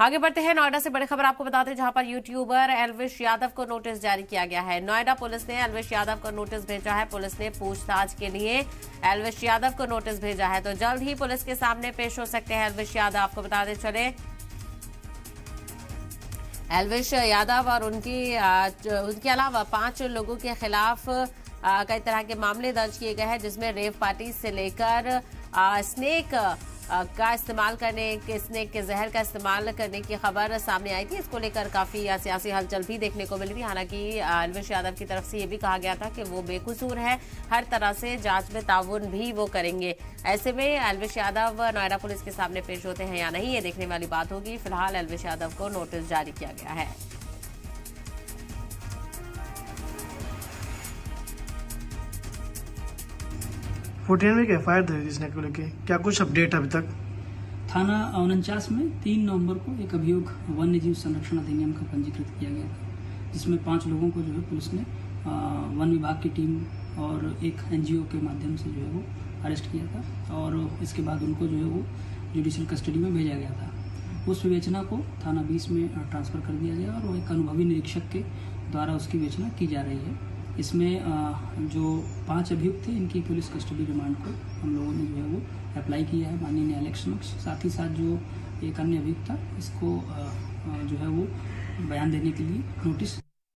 आगे बढ़ते हैं। नोएडा से बड़ी खबर आपको बताते हैं, जहां पर यूट्यूबर एल्विश यादव को नोटिस जारी किया गया है। नोएडा पुलिस ने एल्विश यादव को नोटिस भेजा है। पुलिस ने पूछताछ के लिए एल्विश यादव को नोटिस भेजा है, तो जल्द ही पुलिस के सामने पेश हो सकते हैं एल्विश यादव। आपको बताते चले, एल्विश यादव और उनके अलावा 5 लोगों के खिलाफ कई तरह के मामले दर्ज किए गए हैं, जिसमें रेव पार्टी से लेकर स्नेक का इस्तेमाल करने के स्नेक के जहर का इस्तेमाल करने की खबर सामने आई थी। इसको लेकर काफी सियासी हलचल भी देखने को मिली थी। हालांकि एल्विश यादव की तरफ से ये भी कहा गया था कि वो बेकसूर है, हर तरह से जांच में ताउन भी वो करेंगे। ऐसे में एल्विश यादव नोएडा पुलिस के सामने पेश होते हैं या नहीं, ये देखने वाली बात होगी। फिलहाल एल्विश यादव को नोटिस जारी किया गया है। फोर्टीन में एफआईआर दर्ज जिसने को लेके क्या कुछ अपडेट अभी तक? थाना 49 में 3 नवंबर को एक अभियोग वन्य जीव संरक्षण अधिनियम का पंजीकृत किया गया था, जिसमें 5 लोगों को जो है पुलिस ने वन विभाग की टीम और एक एनजीओ के माध्यम से जो है वो अरेस्ट किया था, और इसके बाद उनको जो है वो जुडिशियल कस्टडी में भेजा गया था। उस विवेचना को थाना 20 में ट्रांसफर कर दिया गया और वो एक अनुभवी निरीक्षक के द्वारा उसकी विवेचना की जा रही है। इसमें जो 5 अभियुक्त थे, इनकी पुलिस कस्टडी रिमांड को हम लोगों ने जो है वो अप्लाई किया है माननीय न्यायालय के समक्ष। साथ ही साथ जो एक अन्य अभियुक्त था, इसको जो है वो बयान देने के लिए नोटिस